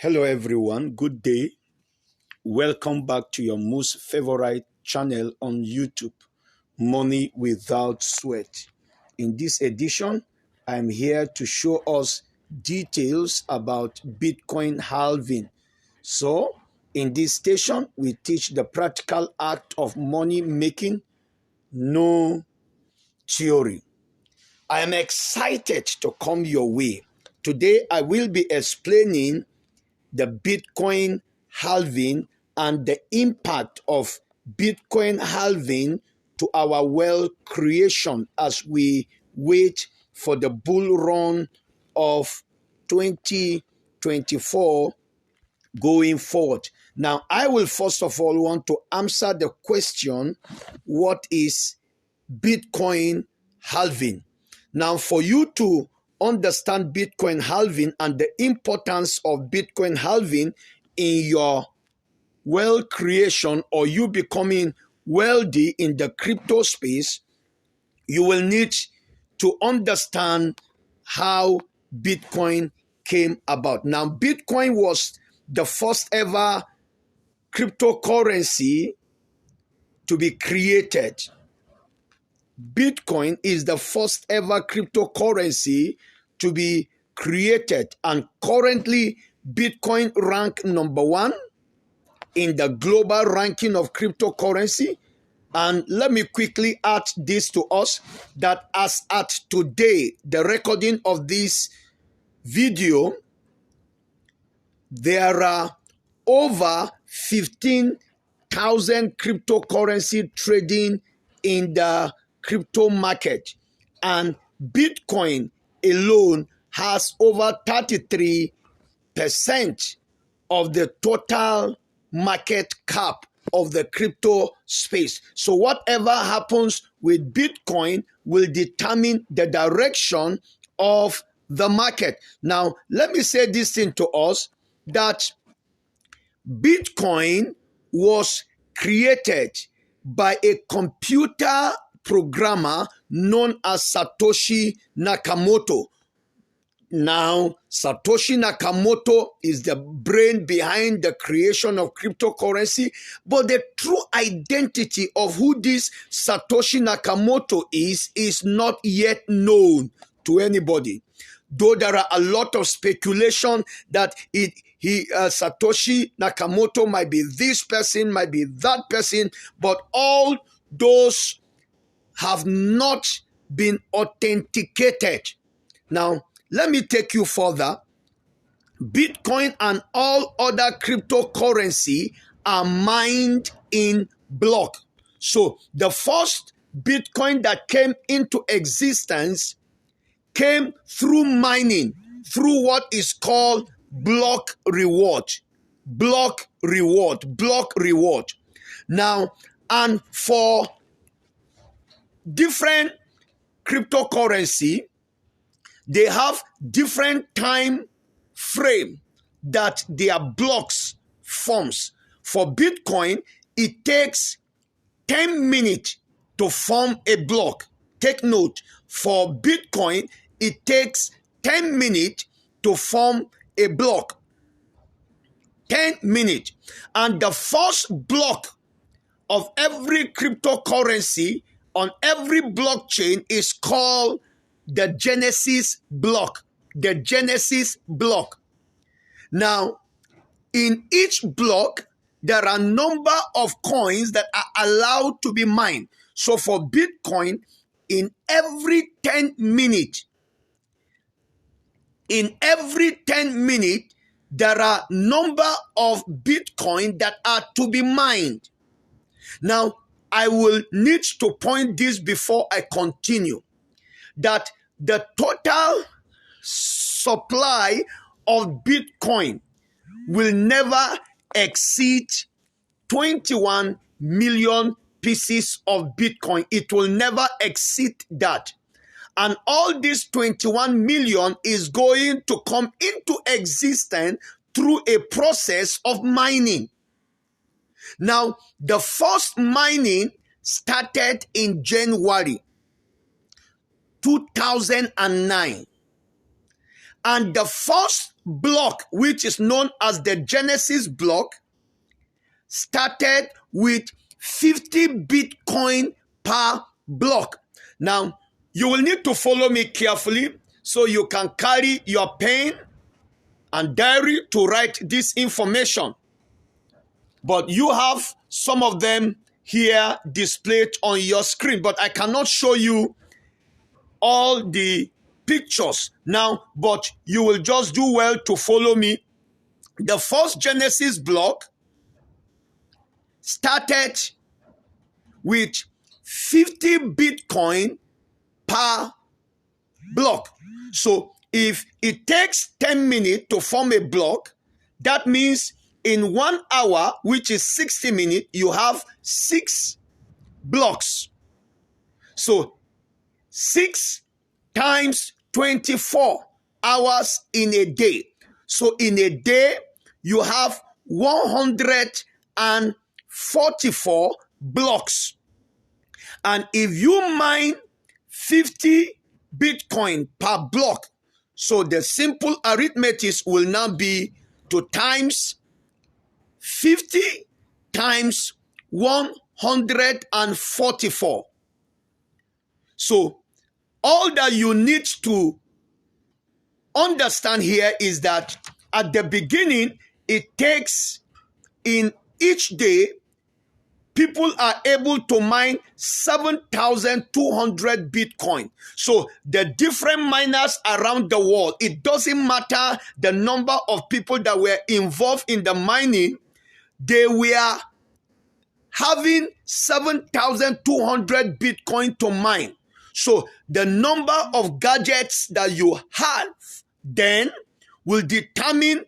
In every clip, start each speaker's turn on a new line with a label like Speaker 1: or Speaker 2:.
Speaker 1: Hello everyone, good day. Welcome back to your most favorite channel on YouTube, Money Without Sweat. In this edition, I'm here to show us details about Bitcoin halving. So, in this station, we teach the practical act of money making, no theory. I am excited to come your way. Today, I will be explaining the Bitcoin halving and the impact of Bitcoin halving to our wealth creation as we wait for the bull run of 2024 going forward. Now, I will first of all want to answer the question, what is Bitcoin halving? Now, for you to understand Bitcoin halving and the importance of Bitcoin halving in your wealth creation or you becoming wealthy in the crypto space, you will need to understand how Bitcoin came about. Now, Bitcoin was the first ever cryptocurrency to be created. Bitcoin is the first ever cryptocurrency to be created, and currently Bitcoin rank number 1 in the global ranking of cryptocurrency. And let me quickly add this to us that as at today, the recording of this video, there are over 15,000 cryptocurrency trading in the crypto market, and Bitcoin alone has over 33% of the total market cap of the crypto space. So whatever happens with Bitcoin will determine the direction of the market. Now, let me say this thing to us, that Bitcoin was created by a computer programmer known as Satoshi Nakamoto. Now, Satoshi Nakamoto is the brain behind the creation of cryptocurrency, but the true identity of who this Satoshi Nakamoto is not yet known to anybody. Though there are a lot of speculation that Satoshi Nakamoto might be this person, might be that person, but all those have not been authenticated. Now, let me take you further. Bitcoin and all other cryptocurrency are mined in block. So the first Bitcoin that came into existence came through mining, through what is called block reward. Block reward, block reward. Now, and for different cryptocurrency, they have different time frame that their blocks forms. For Bitcoin, it takes 10 minutes to form a block. Take note, for Bitcoin, it takes 10 minutes to form a block. 10 minutes. And the first block of every cryptocurrency on every blockchain is called the Genesis block. The Genesis block. Now, in each block, there are a number of coins that are allowed to be mined. So for Bitcoin, in every 10 minutes, there are number of Bitcoin that are to be mined. Now, I will need to point this before I continue, that the total supply of Bitcoin will never exceed 21 million pieces of Bitcoin. It will never exceed that. And all this 21 million is going to come into existence through a process of mining. Now, the first mining started in January 2009. And the first block, which is known as the Genesis block, started with 50 Bitcoin per block. Now, you will need to follow me carefully so you can carry your pen and diary to write this information. But you have some of them here displayed on your screen, but I cannot show you all the pictures now, but you will just do well to follow me. The first Genesis block started with 50 Bitcoin per block. So if it takes 10 minutes to form a block, that means in 1 hour, which is 60 minutes, you have 6 blocks. So 6 times 24 hours in a day. So in a day, you have 144 blocks. And if you mine 50 Bitcoin per block, so the simple arithmetic will now be to times 50 times 144. So all that you need to understand here is that at the beginning, it takes in each day, people are able to mine 7,200 Bitcoin. So the different miners around the world, it doesn't matter the number of people that were involved in the mining, they were having 7,200 Bitcoin to mine. So the number of gadgets that you have then will determine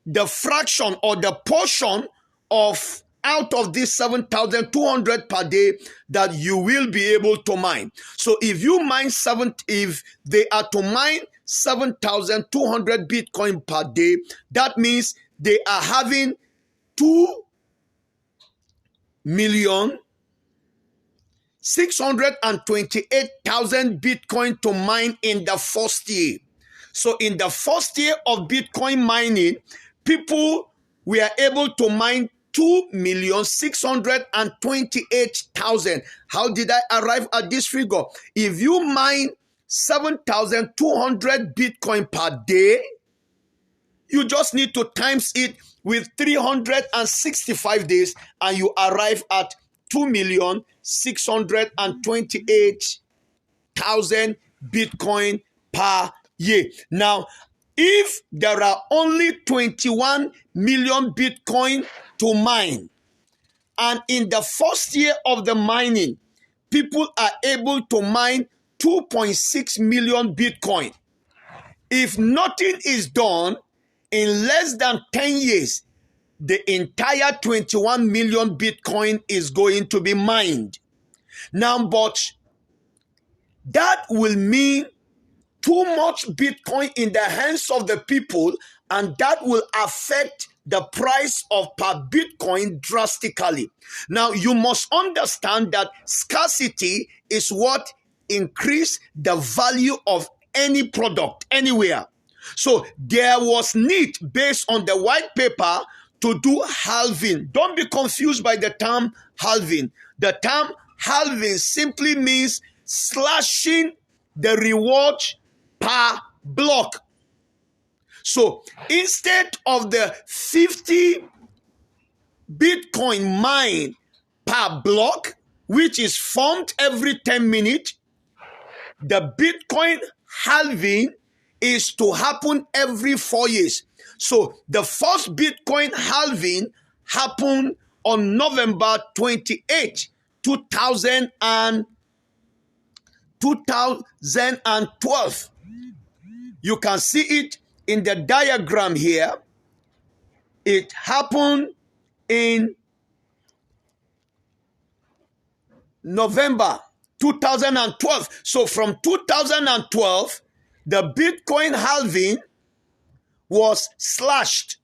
Speaker 1: the fraction or the portion of out of this 7,200 per day that you will be able to mine. So if you mine if they are to mine 7,200 Bitcoin per day, that means they are having 2,628,000 Bitcoin to mine in the first year. So in the first year of Bitcoin mining, people were able to mine 2,628,000. How did I arrive at this figure? If you mine 7,200 Bitcoin per day, you just need to times it with 365 days and you arrive at 2,628,000 Bitcoin per year. Now, if there are only 21 million Bitcoin to mine, and in the first year of the mining, people are able to mine 2.6 million Bitcoin. If nothing is done, in less than 10 years, the entire 21 million Bitcoin is going to be mined. Now, but that will mean too much Bitcoin in the hands of the people, and that will affect the price of per Bitcoin drastically. Now, you must understand that scarcity is what increases the value of any product anywhere. So there was need based on the white paper to do halving. Don't be confused by the term halving. The term halving simply means slashing the reward per block. So instead of the 50 Bitcoin mine per block, which is formed every 10 minutes, the Bitcoin halving is to happen every 4 years. So the first Bitcoin halving happened on November 28, 2012. You can see it in the diagram here. It happened in November 2012. So from 2012, the Bitcoin halving was slashed.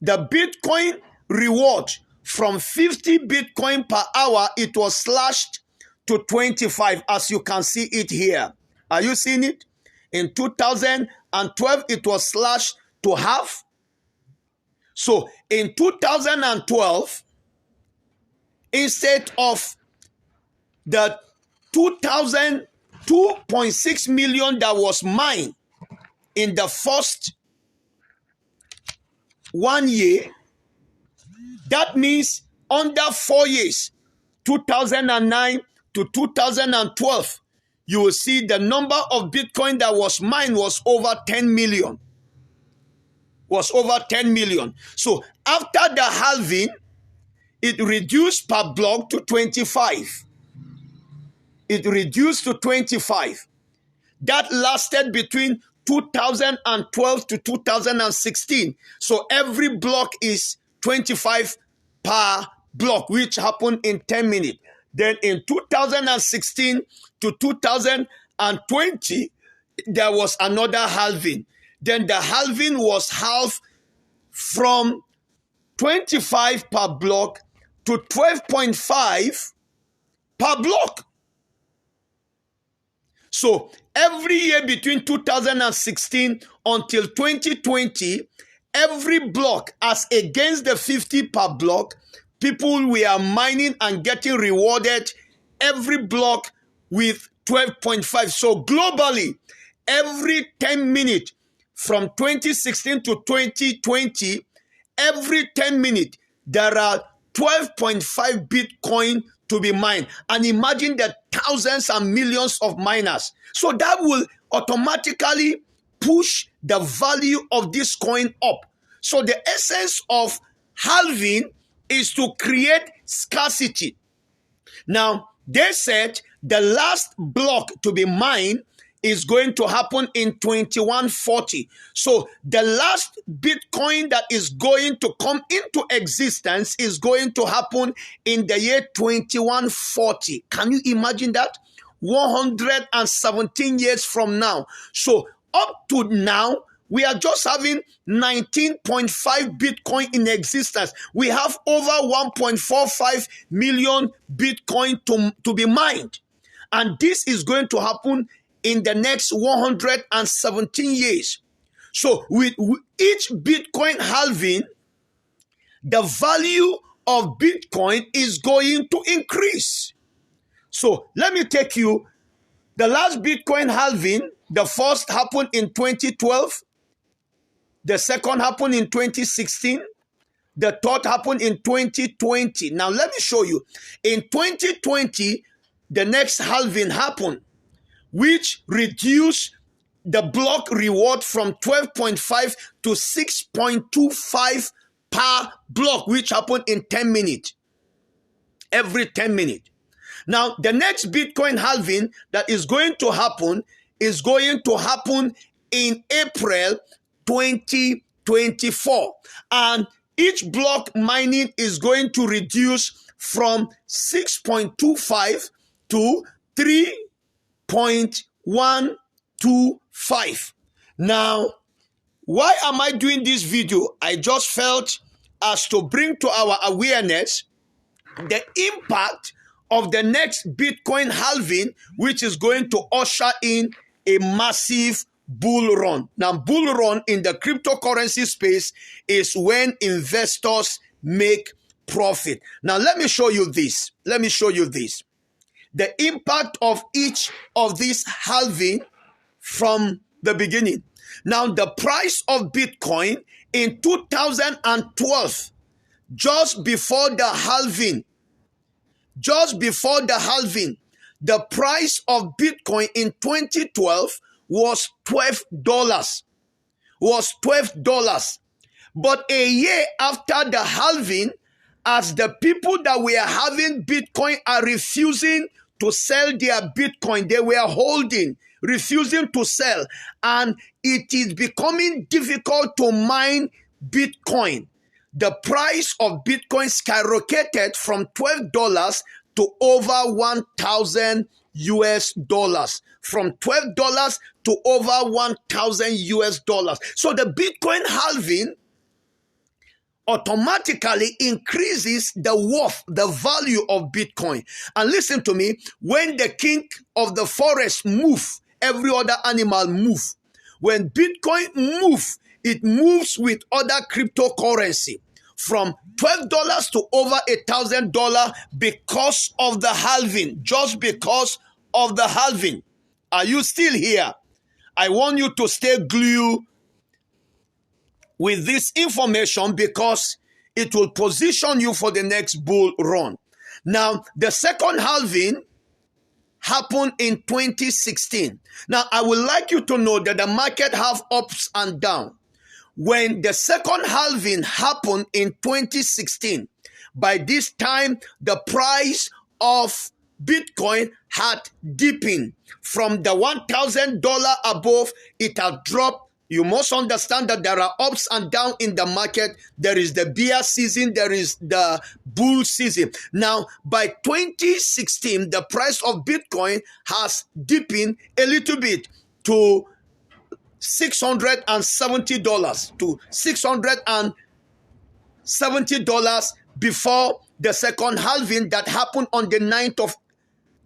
Speaker 1: The Bitcoin reward from 50 Bitcoin per hour, it was slashed to 25, as you can see it here. Are you seeing it? In 2012, it was slashed to halve. So in 2012, instead of the 2.6 million that was mined in the first 1 year, that means under 4 years, 2009 to 2012, you will see the number of Bitcoin that was mined was over 10 million. So after the halving, it reduced per block to 25. It reduced to 25. That lasted between 2012 to 2016. So every block is 25 per block, which happened in 10 minutes. Then in 2016 to 2020, there was another halving. Then the halving was halved from 25 per block to 12.5 per block. So every year between 2016 until 2020, every block, as against the 50 per block, people were mining and getting rewarded every block with 12.5. So globally, every 10 minutes from 2016 to 2020, every 10 minutes, there are 12.5 Bitcoin to be mined. And imagine the thousands and millions of miners. So that will automatically push the value of this coin up. So the essence of halving is to create scarcity. Now, they said the last block to be mined is going to happen in 2140. So the last Bitcoin that is going to come into existence is going to happen in the year 2140. Can you imagine that? 117 years from now. So up to now, we are just having 19.5 Bitcoin in existence. We have over 1.45 million Bitcoin to be mined. And this is going to happen in the next 117 years. So with each Bitcoin halving, the value of Bitcoin is going to increase. So let me take you, the last Bitcoin halving, the first happened in 2012, the second happened in 2016, the third happened in 2020. Now let me show you. In 2020, the next halving happened, which reduced the block reward from 12.5 to 6.25 per block, which happened in 10 minutes. Every 10 minutes. Now, the next Bitcoin halving that is going to happen in April 2024. And each block mining is going to reduce from 6.25 to 3.125. Now, why am I doing this video? I just felt as to bring to our awareness the impact of the next Bitcoin halving, which is going to usher in a massive bull run. Now, bull run in the cryptocurrency space is when investors make profit. Now, let me show you this. The impact of each of these halving from the beginning. Now, the price of Bitcoin in 2012, just before the halving, the price of Bitcoin in 2012 was $12. But a year after the halving, as the people that were having Bitcoin are refusing to sell their Bitcoin, they were holding, refusing to sell, and it is becoming difficult to mine Bitcoin. The price of Bitcoin skyrocketed from $12 to over 1,000 US dollars. From $12 to over 1,000 US dollars. So the Bitcoin halving automatically increases the worth, the value of Bitcoin. And listen to me, when the king of the forest move, every other animal move. When Bitcoin move, it moves with other cryptocurrency from $12 to over $1,000 because of the halving, just because of the halving. Are you still here? I want you to stay glued with this information because it will position you for the next bull run. Now, the second halving happened in 2016. Now, I would like you to know that the market have ups and downs. When the second halving happened in 2016, by this time, the price of Bitcoin had dipping from the $1,000 above. It had dropped. You must understand that there are ups and downs in the market. There is the bear season, there is the bull season. Now, by 2016, the price of Bitcoin has dipping a little bit to $670 to $670 before the second halving that happened on the 9th of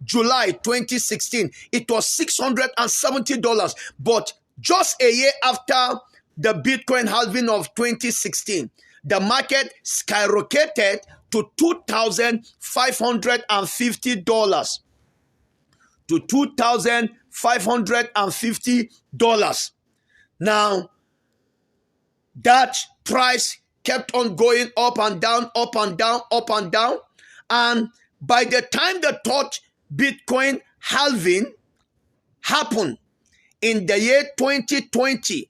Speaker 1: July 2016. It was $670, but just a year after the Bitcoin halving of 2016, the market skyrocketed to $2,550 to $2,550. Now, that price kept on going up and down, up and down, up and down. And by the time the third Bitcoin halving happened in the year 2020,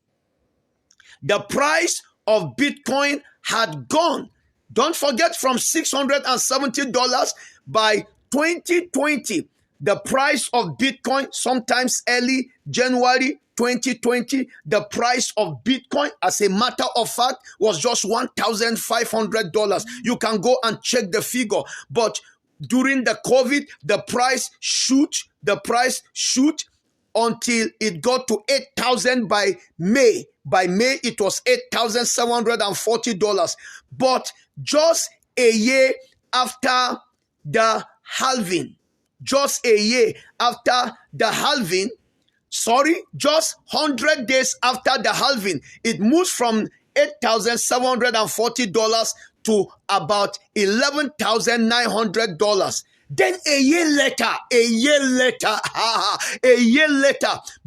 Speaker 1: the price of Bitcoin had gone. Don't forget, from $670 by 2020, the price of Bitcoin, sometimes early January 2020, the price of Bitcoin, as a matter of fact, was just $1,500. You can go and check the figure. But during the COVID, the price shoot until it got to $8,000 by May. By May, it was $8,740. But just a year after the halving, just 100 days after the halving, it moves from $8,740 to about $11,900. Then a year later,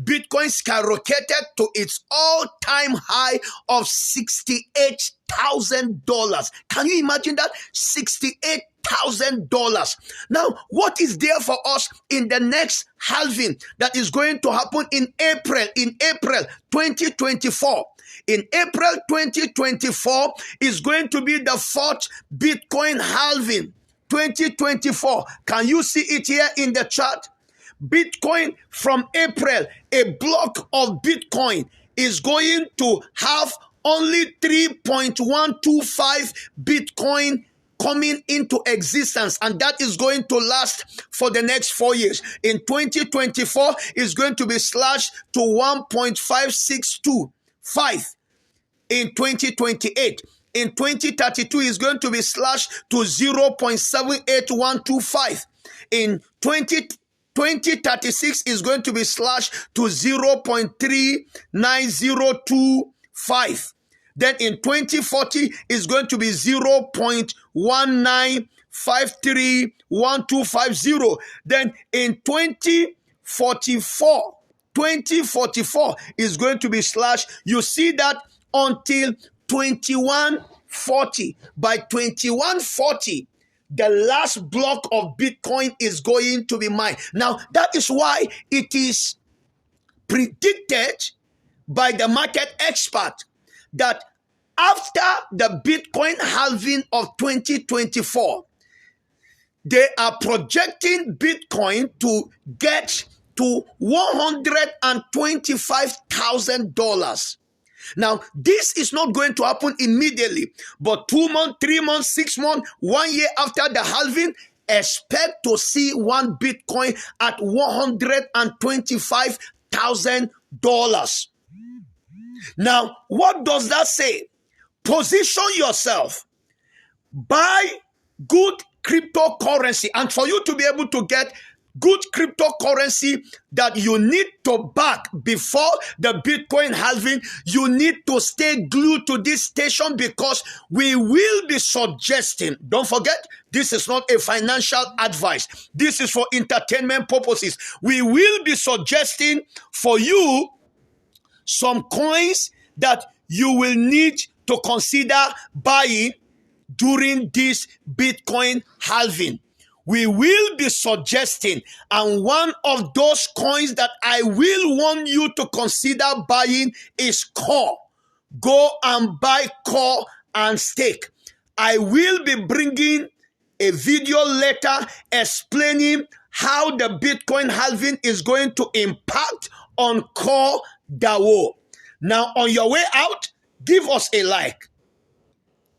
Speaker 1: Bitcoin skyrocketed to its all-time high of $68,000. Can you imagine that? $68,000. Now, what is there for us in the next halving that is going to happen in April 2024? In April 2024 is going to be the fourth Bitcoin halving. 2024. Can you see it here in the chart? Bitcoin from April, a block of Bitcoin is going to have only 3.125 Bitcoin coming into existence, and that is going to last for the next 4 years. In 2024, it's going to be slashed to 1.5625 in 2028. In 2032, is going to be slashed to 0.78125. In 2036, is going to be slashed to 0.39025. Then in 2040, is going to be 0.19531250. Then in 2044 is going to be slashed. You see that until 2140. By 2140, the last block of Bitcoin is going to be mined. Now, that is why it is predicted by the market expert that after the Bitcoin halving of 2024, they are projecting Bitcoin to get to $125,000. Now, this is not going to happen immediately, but 2 months, 3 months, 6 months, 1 year after the halving, expect to see one Bitcoin at $125,000. Now, what does that say? Position yourself. Buy good cryptocurrency, and for you to be able to get good cryptocurrency that you need to back before the Bitcoin halving, you need to stay glued to this station, because we will be suggesting, don't forget, this is not a financial advice. This is for entertainment purposes. We will be suggesting for you some coins that you will need to consider buying during this Bitcoin halving. We will be suggesting, and one of those coins that I will want you to consider buying is core. Go and buy core and stake. I will be bringing a video later explaining how the Bitcoin halving is going to impact on core DAO. Now, on your way out, give us a like.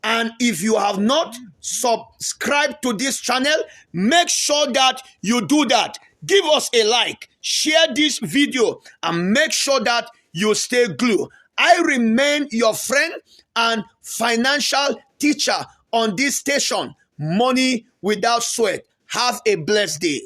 Speaker 1: And if you have not subscribed to this channel, make sure that you do that. Give us a like, share this video, and make sure that you stay glued. I remain your friend and financial teacher on this station, Money Without Sweat. Have a blessed day.